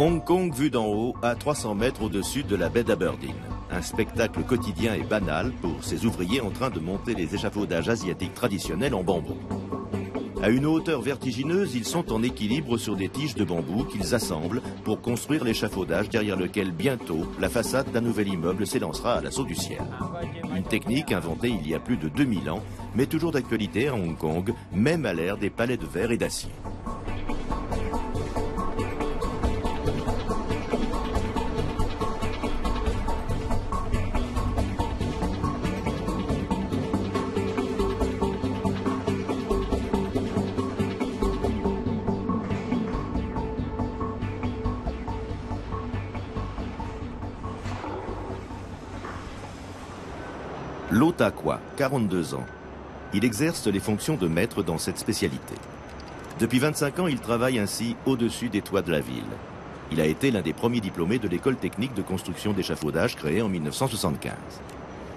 Hong Kong vu d'en haut, à 300 mètres au-dessus de la baie d'Aberdeen. Un spectacle quotidien et banal pour ces ouvriers en train de monter les échafaudages asiatiques traditionnels en bambou. À une hauteur vertigineuse, ils sont en équilibre sur des tiges de bambou qu'ils assemblent pour construire l'échafaudage derrière lequel bientôt la façade d'un nouvel immeuble s'élancera à l'assaut du ciel. Une technique inventée il y a plus de 2000 ans, mais toujours d'actualité à Hong Kong, même à l'ère des palais de verre et d'acier. Lo Ta Kwa, 42 ans. Il exerce les fonctions de maître dans cette spécialité. Depuis 25 ans, il travaille ainsi au-dessus des toits de la ville. Il a été l'un des premiers diplômés de l'école technique de construction d'échafaudage créée en 1975.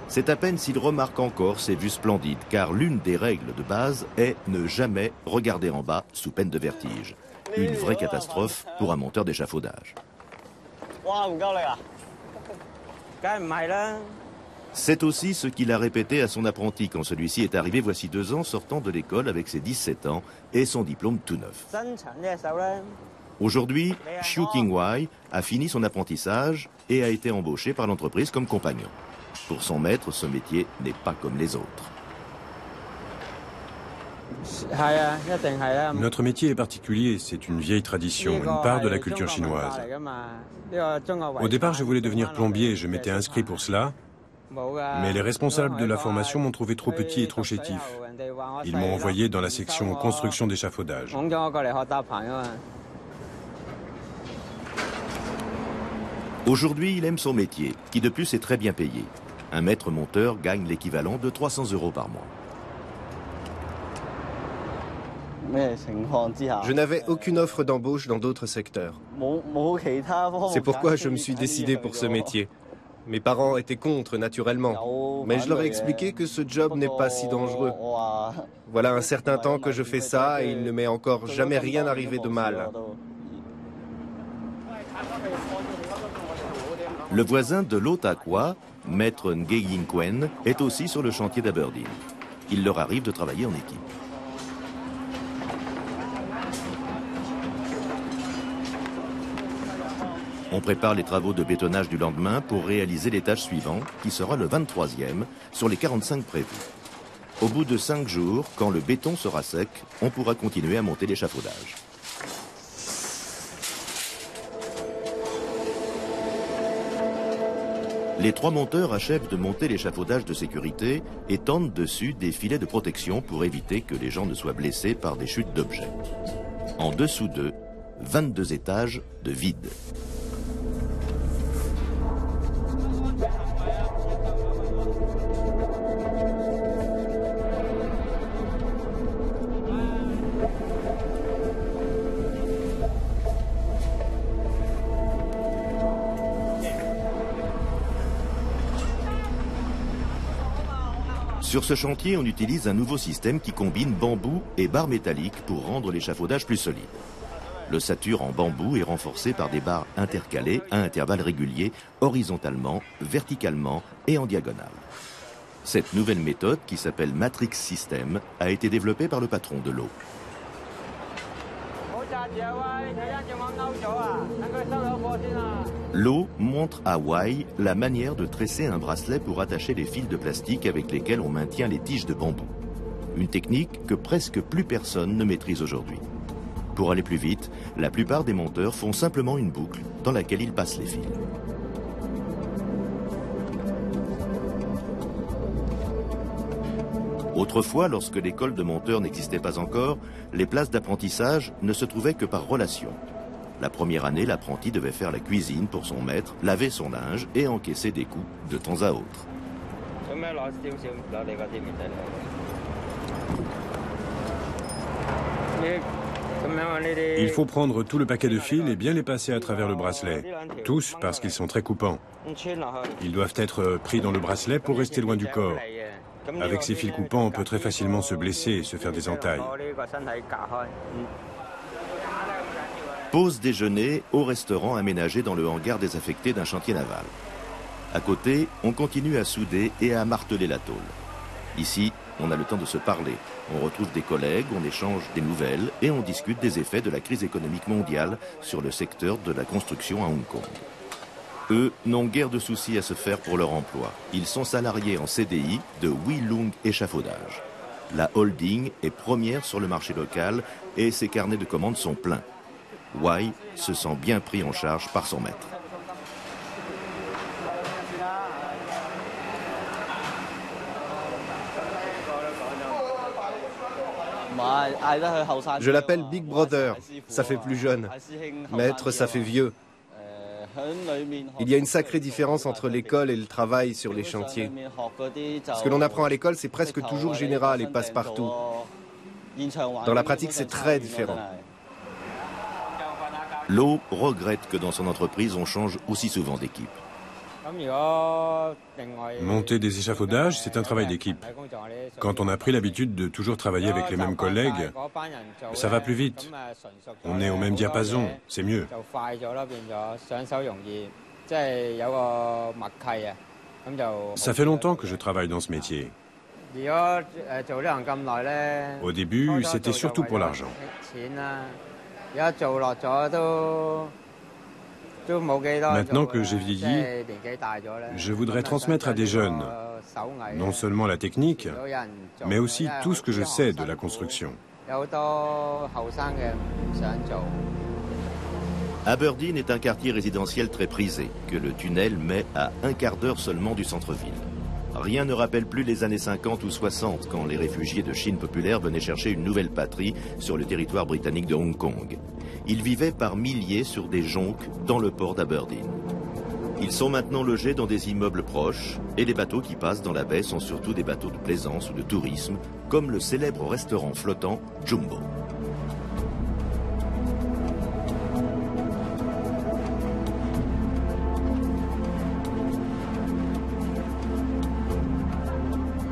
C'est à peine s'il remarque encore ces vues splendides, car l'une des règles de base est ne jamais regarder en bas sous peine de vertige. Une vraie catastrophe pour un monteur d'échafaudage. C'est aussi ce qu'il a répété à son apprenti quand celui-ci est arrivé voici 2 ans sortant de l'école avec ses 17 ans et son diplôme tout neuf. Aujourd'hui, Xiu Qingwai a fini son apprentissage et a été embauché par l'entreprise comme compagnon. Pour son maître, ce métier n'est pas comme les autres. Notre métier est particulier, c'est une vieille tradition, une part de la culture chinoise. Au départ, je voulais devenir plombier et je m'étais inscrit pour cela. Mais les responsables de la formation m'ont trouvé trop petit et trop chétif. Ils m'ont envoyé dans la section construction d'échafaudage. Aujourd'hui, il aime son métier, qui de plus est très bien payé. Un maître monteur gagne l'équivalent de 300 € par mois. Je n'avais aucune offre d'embauche dans d'autres secteurs. C'est pourquoi je me suis décidé pour ce métier. Mes parents étaient contre, naturellement, mais je leur ai expliqué que ce job n'est pas si dangereux. Voilà un certain temps que je fais ça et il ne m'est encore jamais rien arrivé de mal. Le voisin de Lo Ta Kwa, maître Nge Yin Kuen, est aussi sur le chantier d'Aberdeen. Il leur arrive de travailler en équipe. On prépare les travaux de bétonnage du lendemain pour réaliser l'étage suivant, qui sera le 23e, sur les 45 prévus. Au bout de 5 jours, quand le béton sera sec, on pourra continuer à monter l'échafaudage. Les 3 monteurs achèvent de monter l'échafaudage de sécurité et tendent dessus des filets de protection pour éviter que les gens ne soient blessés par des chutes d'objets. En dessous d'eux, 22 étages de vide. Sur ce chantier, on utilise un nouveau système qui combine bambou et barres métalliques pour rendre l'échafaudage plus solide. L'ossature en bambou est renforcée par des barres intercalées à intervalles réguliers, horizontalement, verticalement et en diagonale. Cette nouvelle méthode, qui s'appelle Matrix System, a été développée par le patron de Lo. Lo montre à Wai la manière de tresser un bracelet pour attacher les fils de plastique avec lesquels on maintient les tiges de bambou. Une technique que presque plus personne ne maîtrise aujourd'hui. Pour aller plus vite, la plupart des monteurs font simplement une boucle dans laquelle ils passent les fils. Autrefois, lorsque l'école de monteurs n'existait pas encore, les places d'apprentissage ne se trouvaient que par relation. La première année, l'apprenti devait faire la cuisine pour son maître, laver son linge et encaisser des coups de temps à autre. Il faut prendre tout le paquet de fils et bien les passer à travers le bracelet. Tous parce qu'ils sont très coupants. Ils doivent être pris dans le bracelet pour rester loin du corps. Avec ces fils coupants, on peut très facilement se blesser et se faire des entailles. Pause déjeuner au restaurant aménagé dans le hangar désaffecté d'un chantier naval. À côté, on continue à souder et à marteler la tôle. Ici, on a le temps de se parler. On retrouve des collègues, on échange des nouvelles et on discute des effets de la crise économique mondiale sur le secteur de la construction à Hong Kong. Eux n'ont guère de soucis à se faire pour leur emploi. Ils sont salariés en CDI de Wee Loong Échafaudage. La holding est première sur le marché local et ses carnets de commandes sont pleins. Wai se sent bien pris en charge par son maître. Je l'appelle Big Brother, ça fait plus jeune. Maître, ça fait vieux. Il y a une sacrée différence entre l'école et le travail sur les chantiers. Ce que l'on apprend à l'école, c'est presque toujours général et passe-partout. Dans la pratique, c'est très différent. Lo regrette que dans son entreprise, on change aussi souvent d'équipe. Monter des échafaudages, c'est un travail d'équipe. Quand on a pris l'habitude de toujours travailler avec les mêmes collègues, ça va plus vite. On est au même diapason, c'est mieux. Ça fait longtemps que je travaille dans ce métier. Au début, c'était surtout pour l'argent. Maintenant que j'ai vieilli, je voudrais transmettre à des jeunes non seulement la technique, mais aussi tout ce que je sais de la construction. Aberdeen est un quartier résidentiel très prisé, que le tunnel met à un quart d'heure seulement du centre-ville. Rien ne rappelle plus les années 50 ou 60, quand les réfugiés de Chine populaire venaient chercher une nouvelle patrie sur le territoire britannique de Hong Kong. Ils vivaient par milliers sur des jonques dans le port d'Aberdeen. Ils sont maintenant logés dans des immeubles proches, et les bateaux qui passent dans la baie sont surtout des bateaux de plaisance ou de tourisme, comme le célèbre restaurant flottant Jumbo.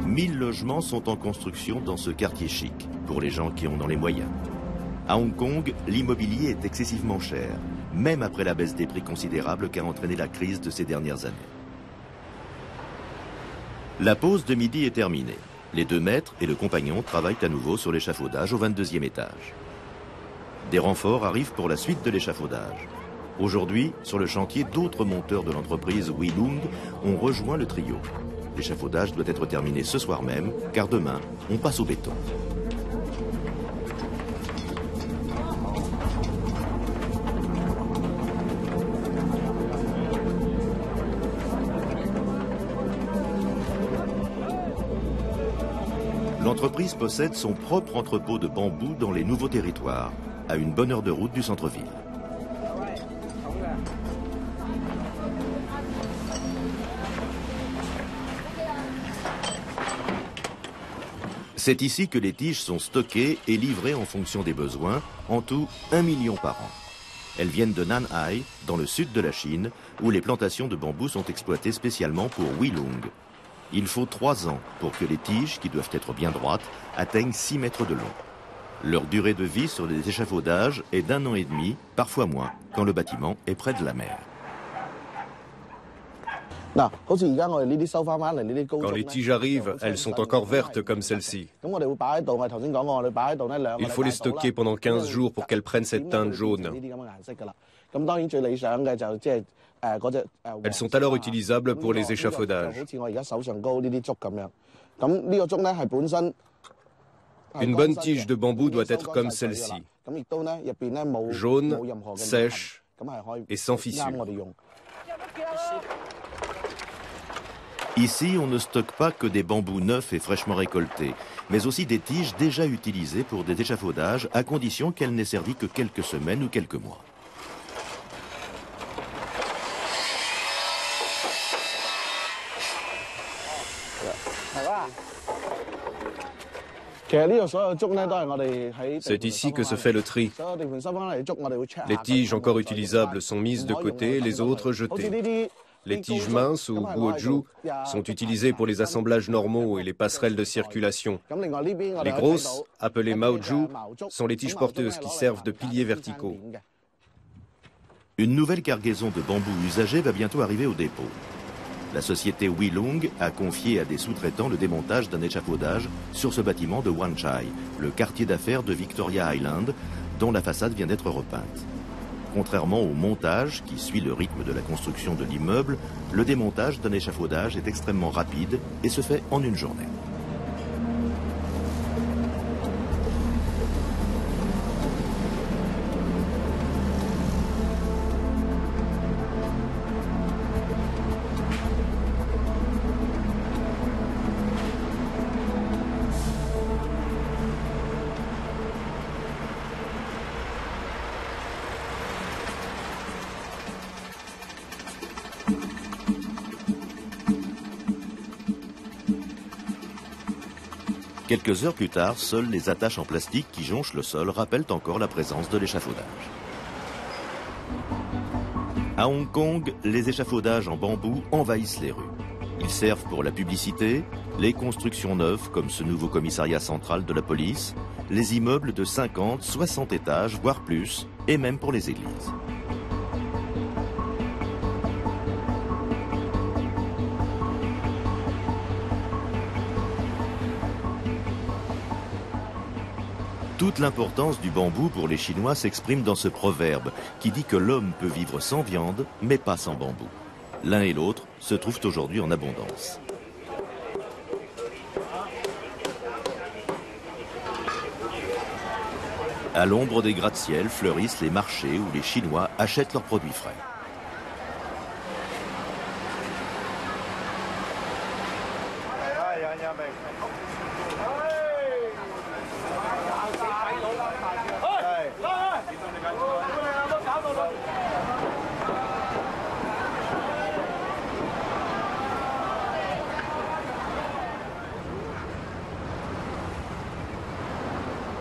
Mille logements sont en construction dans ce quartier chic, pour les gens qui en ont les moyens. À Hong Kong, l'immobilier est excessivement cher, même après la baisse des prix considérable qu'a entraîné la crise de ces dernières années. La pause de midi est terminée. Les deux maîtres et le compagnon travaillent à nouveau sur l'échafaudage au 22e étage. Des renforts arrivent pour la suite de l'échafaudage. Aujourd'hui, sur le chantier, d'autres monteurs de l'entreprise Wee Loong ont rejoint le trio. L'échafaudage doit être terminé ce soir même, car demain, on passe au béton. L'entreprise possède son propre entrepôt de bambou dans les nouveaux territoires, à une bonne heure de route du centre-ville. C'est ici que les tiges sont stockées et livrées en fonction des besoins, en tout 1 million par an. Elles viennent de Nanhai, dans le sud de la Chine, où les plantations de bambou sont exploitées spécialement pour Wee Loong. Il faut 3 ans pour que les tiges, qui doivent être bien droites, atteignent 6 mètres de long. Leur durée de vie sur les échafaudages est d'1 an et demi, parfois moins, quand le bâtiment est près de la mer. Quand les tiges arrivent, elles sont encore vertes comme celle-ci. Il faut les stocker pendant 15 jours pour qu'elles prennent cette teinte jaune. Elles sont alors utilisables pour les échafaudages. Une bonne tige de bambou doit être comme celle-ci, jaune, sèche et sans fissure. Ici, on ne stocke pas que des bambous neufs et fraîchement récoltés, mais aussi des tiges déjà utilisées pour des échafaudages, à condition qu'elles n'aient servi que quelques semaines ou quelques mois. C'est ici que se fait le tri. Les tiges encore utilisables sont mises de côté, les autres jetées. Les tiges minces ou guoju sont utilisées pour les assemblages normaux et les passerelles de circulation. Les grosses, appelées maoju, sont les tiges porteuses qui servent de piliers verticaux. Une nouvelle cargaison de bambou usagé va bientôt arriver au dépôt. La société Huilung a confié à des sous-traitants le démontage d'un échafaudage sur ce bâtiment de Wan Chai, le quartier d'affaires de Victoria Island, dont la façade vient d'être repeinte. Contrairement au montage, qui suit le rythme de la construction de l'immeuble, le démontage d'un échafaudage est extrêmement rapide et se fait en une journée. Quelques heures plus tard, seules les attaches en plastique qui jonchent le sol rappellent encore la présence de l'échafaudage. À Hong Kong, les échafaudages en bambou envahissent les rues. Ils servent pour la publicité, les constructions neuves comme ce nouveau commissariat central de la police, les immeubles de 50, 60 étages, voire plus, et même pour les églises. Toute l'importance du bambou pour les Chinois s'exprime dans ce proverbe qui dit que l'homme peut vivre sans viande, mais pas sans bambou. L'un et l'autre se trouvent aujourd'hui en abondance. À l'ombre des gratte-ciel fleurissent les marchés où les Chinois achètent leurs produits frais.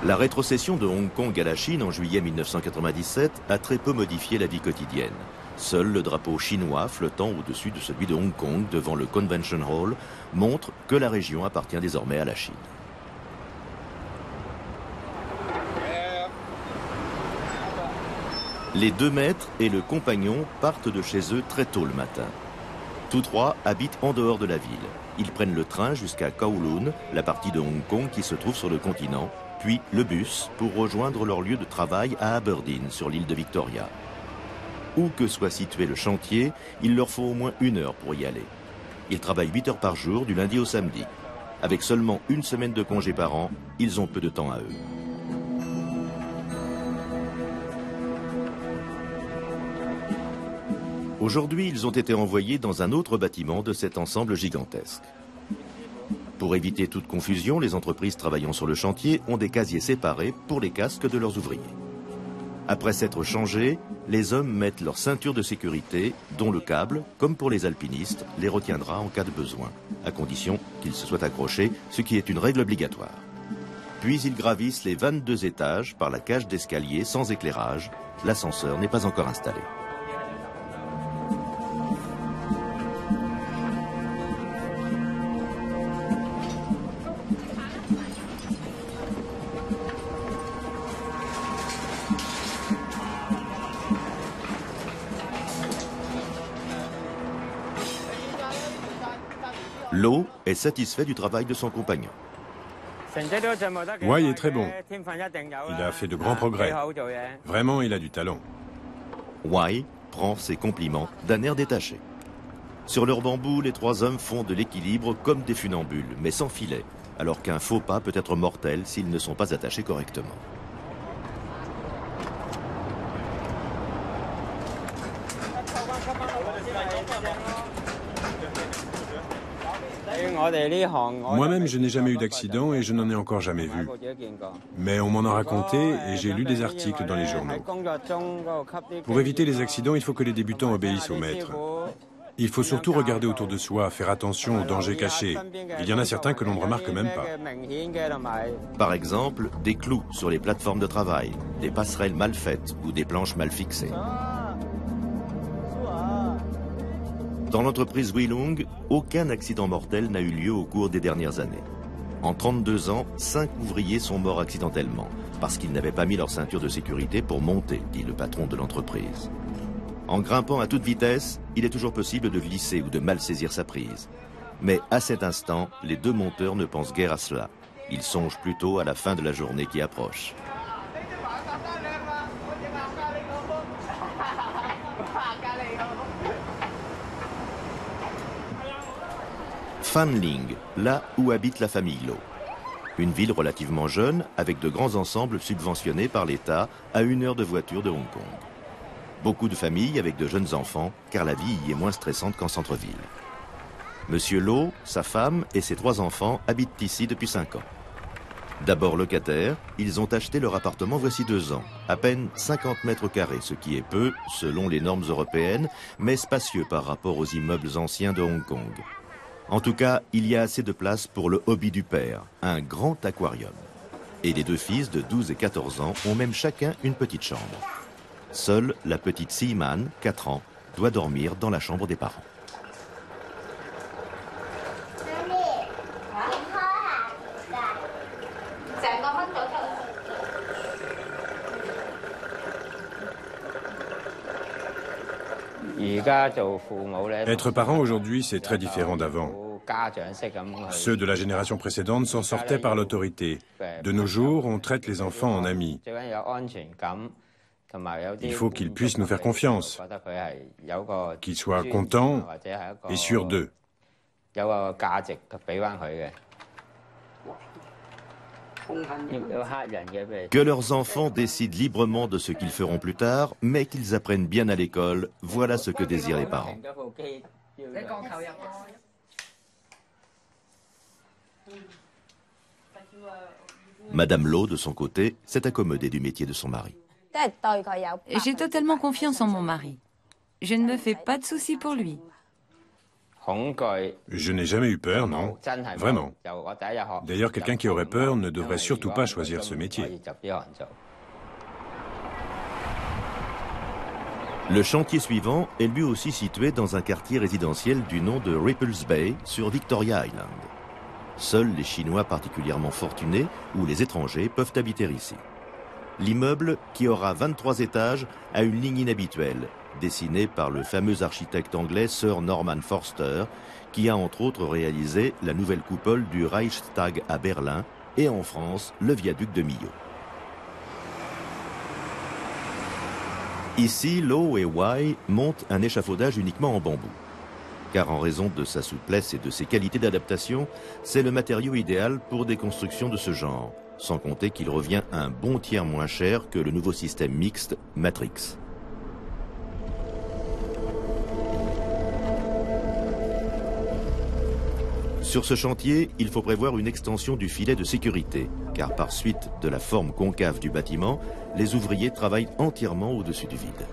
La rétrocession de Hong Kong à la Chine en juillet 1997 a très peu modifié la vie quotidienne. Seul le drapeau chinois flottant au-dessus de celui de Hong Kong devant le Convention Hall montre que la région appartient désormais à la Chine. Les deux maîtres et le compagnon partent de chez eux très tôt le matin. Tous trois habitent en dehors de la ville. Ils prennent le train jusqu'à Kowloon, la partie de Hong Kong qui se trouve sur le continent, puis le bus pour rejoindre leur lieu de travail à Aberdeen, sur l'île de Victoria. Où que soit situé le chantier, il leur faut au moins 1 heure pour y aller. Ils travaillent 8 heures par jour, du lundi au samedi. Avec seulement 1 semaine de congé par an, ils ont peu de temps à eux. Aujourd'hui, ils ont été envoyés dans un autre bâtiment de cet ensemble gigantesque. Pour éviter toute confusion, les entreprises travaillant sur le chantier ont des casiers séparés pour les casques de leurs ouvriers. Après s'être changés, les hommes mettent leur ceinture de sécurité, dont le câble, comme pour les alpinistes, les retiendra en cas de besoin, à condition qu'ils se soient accrochés, ce qui est une règle obligatoire. Puis ils gravissent les 22 étages par la cage d'escalier sans éclairage. L'ascenseur n'est pas encore installé. Lo est satisfait du travail de son compagnon. Wai est très bon. Il a fait de grands progrès. Vraiment, il a du talent. Wai prend ses compliments d'un air détaché. Sur leur bambou, les 3 hommes font de l'équilibre comme des funambules, mais sans filet, alors qu'un faux pas peut être mortel s'ils ne sont pas attachés correctement. Moi-même, je n'ai jamais eu d'accident et je n'en ai encore jamais vu. Mais on m'en a raconté et j'ai lu des articles dans les journaux. Pour éviter les accidents, il faut que les débutants obéissent au maître. Il faut surtout regarder autour de soi, faire attention aux dangers cachés. Il y en a certains que l'on ne remarque même pas. Par exemple, des clous sur les plateformes de travail, des passerelles mal faites ou des planches mal fixées. Dans l'entreprise Huilung, aucun accident mortel n'a eu lieu au cours des dernières années. En 32 ans, 5 ouvriers sont morts accidentellement, parce qu'ils n'avaient pas mis leur ceinture de sécurité pour monter, dit le patron de l'entreprise. En grimpant à toute vitesse, il est toujours possible de glisser ou de mal saisir sa prise. Mais à cet instant, les deux monteurs ne pensent guère à cela. Ils songent plutôt à la fin de la journée qui approche. Fanling, là où habite la famille Lo. Une ville relativement jeune, avec de grands ensembles subventionnés par l'État à 1 heure de voiture de Hong Kong. Beaucoup de familles avec de jeunes enfants, car la vie y est moins stressante qu'en centre-ville. Monsieur Lo, sa femme et ses 3 enfants habitent ici depuis 5 ans. D'abord locataires, ils ont acheté leur appartement voici 2 ans, à peine 50 mètres carrés, ce qui est peu selon les normes européennes, mais spacieux par rapport aux immeubles anciens de Hong Kong. En tout cas, il y a assez de place pour le hobby du père, un grand aquarium. Et les 2 fils de 12 et 14 ans ont même chacun une petite chambre. Seule la petite Seaman, 4 ans, doit dormir dans la chambre des parents. Être parent aujourd'hui, c'est très différent d'avant. Ceux de la génération précédente s'en sortaient par l'autorité. De nos jours, on traite les enfants en amis. Il faut qu'ils puissent nous faire confiance, qu'ils soient contents et sûrs d'eux. Que leurs enfants décident librement de ce qu'ils feront plus tard, mais qu'ils apprennent bien à l'école, voilà ce que désirent les parents. Madame Lo, de son côté, s'est accommodée du métier de son mari. J'ai totalement confiance en mon mari. Je ne me fais pas de soucis pour lui. Je n'ai jamais eu peur, non. Vraiment. D'ailleurs, quelqu'un qui aurait peur ne devrait surtout pas choisir ce métier. Le chantier suivant est lui aussi situé dans un quartier résidentiel du nom de Ripples Bay, sur Victoria Island. Seuls les Chinois particulièrement fortunés ou les étrangers peuvent habiter ici. L'immeuble, qui aura 23 étages, a une ligne inhabituelle, dessinée par le fameux architecte anglais Sir Norman Foster, qui a entre autres réalisé la nouvelle coupole du Reichstag à Berlin et en France, le viaduc de Millau. Ici, Lo et Wai montent un échafaudage uniquement en bambou. Car en raison de sa souplesse et de ses qualités d'adaptation, c'est le matériau idéal pour des constructions de ce genre, sans compter qu'il revient un bon tiers moins cher que le nouveau système mixte Matrix. Sur ce chantier, il faut prévoir une extension du filet de sécurité, car par suite de la forme concave du bâtiment, les ouvriers travaillent entièrement au-dessus du vide.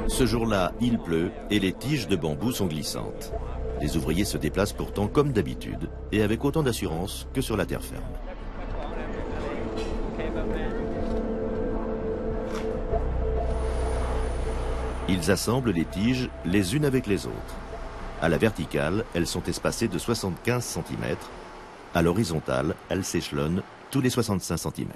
Ce jour-là, il pleut et les tiges de bambou sont glissantes. Les ouvriers se déplacent pourtant comme d'habitude et avec autant d'assurance que sur la terre ferme. Ils assemblent les tiges les unes avec les autres. À la verticale, elles sont espacées de 75 cm. À l'horizontale, elles s'échelonnent tous les 65 cm.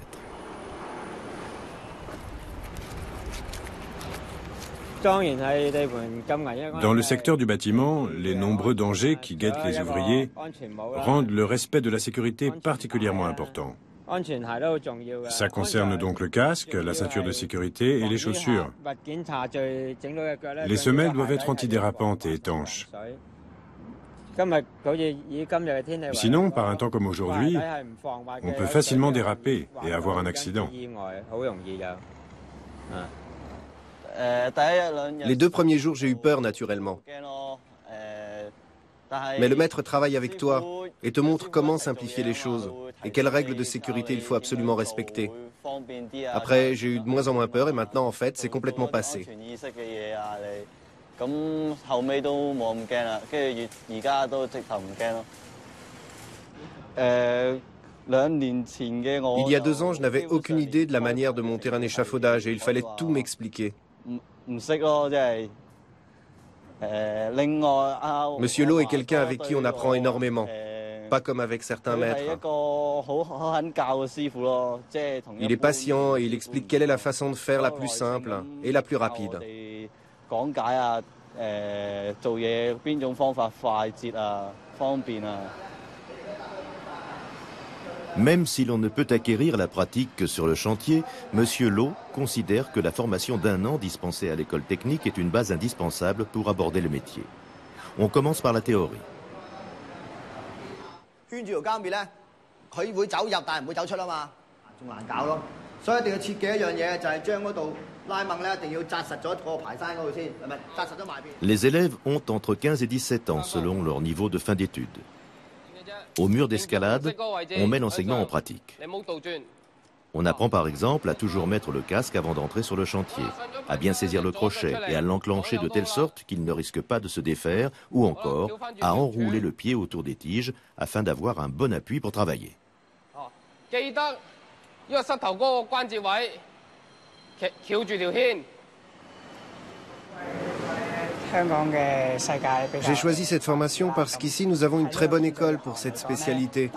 Dans le secteur du bâtiment, les nombreux dangers qui guettent les ouvriers rendent le respect de la sécurité particulièrement important. Ça concerne donc le casque, la ceinture de sécurité et les chaussures. Les semelles doivent être antidérapantes et étanches. Sinon, par un temps comme aujourd'hui, on peut facilement déraper et avoir un accident. Les 2 premiers jours, j'ai eu peur naturellement. Mais le maître travaille avec toi et te montre comment simplifier les choses et quelles règles de sécurité il faut absolument respecter. Après, j'ai eu de moins en moins peur et maintenant, en fait, c'est complètement passé. Il y a 2 ans, je n'avais aucune idée de la manière de monter un échafaudage et il fallait tout m'expliquer. Monsieur Lo est quelqu'un avec qui on apprend énormément, pas comme avec certains maîtres. Il est patient et il explique quelle est la façon de faire la plus simple et la plus rapide. Même si l'on ne peut acquérir la pratique que sur le chantier, Monsieur Lo considère que la formation d'1 an dispensée à l'école technique est une base indispensable pour aborder le métier. On commence par la théorie. Les élèves ont entre 15 et 17 ans selon leur niveau de fin d'études. Au mur d'escalade, on met l'enseignement en pratique. On apprend par exemple à toujours mettre le casque avant d'entrer sur le chantier, à bien saisir le crochet et à l'enclencher de telle sorte qu'il ne risque pas de se défaire, ou encore à enrouler le pied autour des tiges afin d'avoir un bon appui pour travailler. J'ai choisi cette formation parce qu'ici nous avons une très bonne école pour cette spécialité,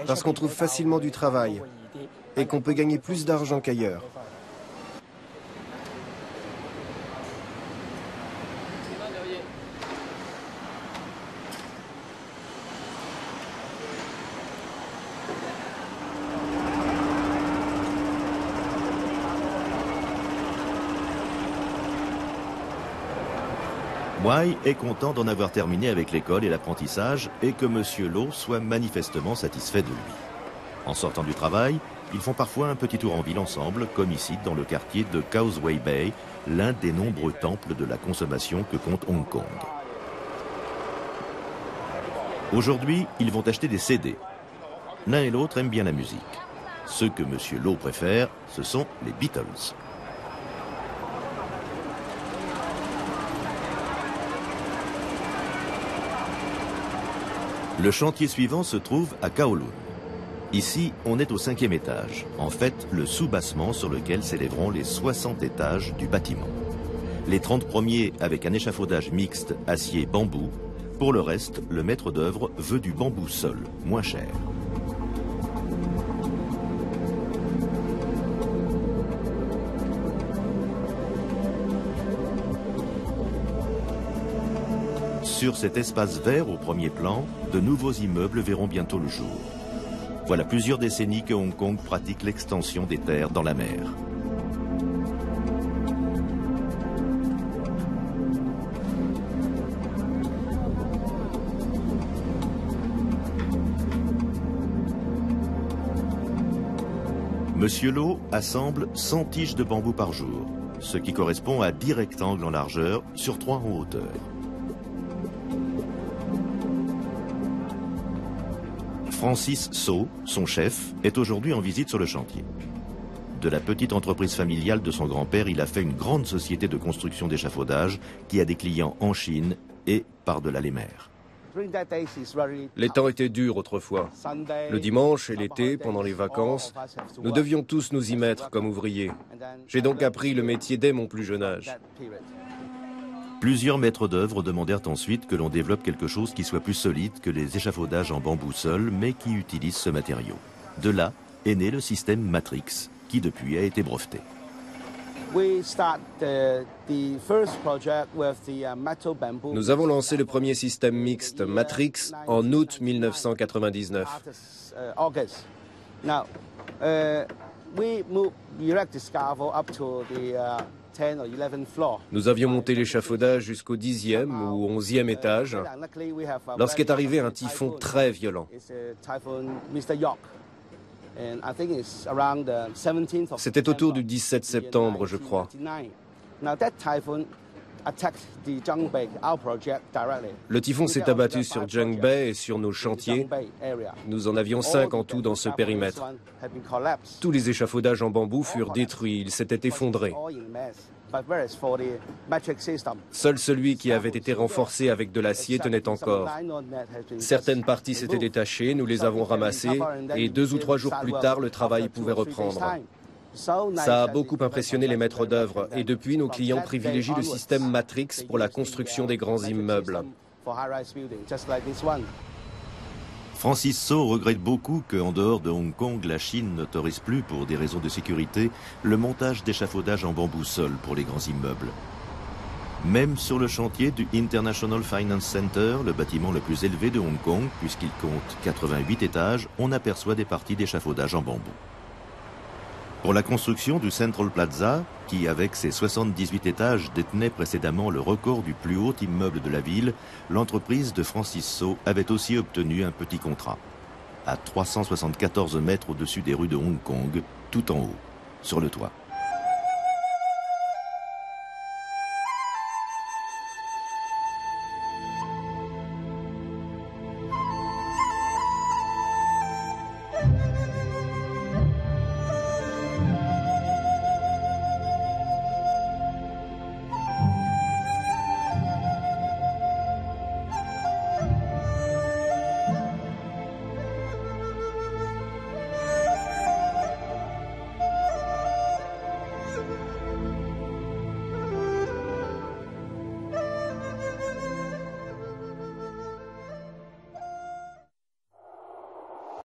parce qu'on trouve facilement du travail et qu'on peut gagner plus d'argent qu'ailleurs. Wai est content d'en avoir terminé avec l'école et l'apprentissage et que Monsieur Lo soit manifestement satisfait de lui. En sortant du travail, ils font parfois un petit tour en ville ensemble, comme ici dans le quartier de Causeway Bay, l'un des nombreux temples de la consommation que compte Hong Kong. Aujourd'hui, ils vont acheter des CD. L'un et l'autre aiment bien la musique. Ceux que Monsieur Lo préfère, ce sont les Beatles. Le chantier suivant se trouve à Kowloon. Ici, on est au 5e étage, en fait le sous-bassement sur lequel s'élèveront les 60 étages du bâtiment. Les 30 premiers avec un échafaudage mixte acier-bambou. Pour le reste, le maître d'œuvre veut du bambou seul, moins cher. Sur cet espace vert au premier plan, de nouveaux immeubles verront bientôt le jour. Voilà plusieurs décennies que Hong Kong pratique l'extension des terres dans la mer. Monsieur Lo assemble 100 tiges de bambou par jour, ce qui correspond à 10 rectangles en largeur sur 3 en hauteur. Francis So, son chef, est aujourd'hui en visite sur le chantier. De la petite entreprise familiale de son grand-père, il a fait une grande société de construction d'échafaudage qui a des clients en Chine et par-delà les mers. Les temps étaient durs autrefois. Le dimanche et l'été, pendant les vacances, nous devions tous nous y mettre comme ouvriers. J'ai donc appris le métier dès mon plus jeune âge. Plusieurs maîtres d'œuvre demandèrent ensuite que l'on développe quelque chose qui soit plus solide que les échafaudages en bambou seul, mais qui utilise ce matériau. De là est né le système Matrix, qui depuis a été breveté. Nous avons lancé le premier système mixte Matrix en août 1999. Nous avions monté l'échafaudage jusqu'au 10e ou 11e étage lorsqu'est arrivé un typhon très violent. C'était autour du 17 septembre, je crois. Le typhon s'est abattu sur Jung Bay et sur nos chantiers. Nous en avions 5 en tout dans ce périmètre. Tous les échafaudages en bambou furent détruits, ils s'étaient effondrés. Seul celui qui avait été renforcé avec de l'acier tenait encore. Certaines parties s'étaient détachées, nous les avons ramassées et 2 ou 3 jours plus tard, le travail pouvait reprendre. Ça a beaucoup impressionné les maîtres d'œuvre et depuis, nos clients privilégient le système Matrix pour la construction des grands immeubles. Francis So regrette beaucoup qu'en dehors de Hong Kong, la Chine n'autorise plus, pour des raisons de sécurité, le montage d'échafaudages en bambou seul pour les grands immeubles. Même sur le chantier du International Finance Center, le bâtiment le plus élevé de Hong Kong, puisqu'il compte 88 étages, on aperçoit des parties d'échafaudage en bambou. Pour la construction du Central Plaza, qui avec ses 78 étages détenait précédemment le record du plus haut immeuble de la ville, l'entreprise de Francis So avait aussi obtenu un petit contrat. À 374 mètres au-dessus des rues de Hong Kong, tout en haut, sur le toit.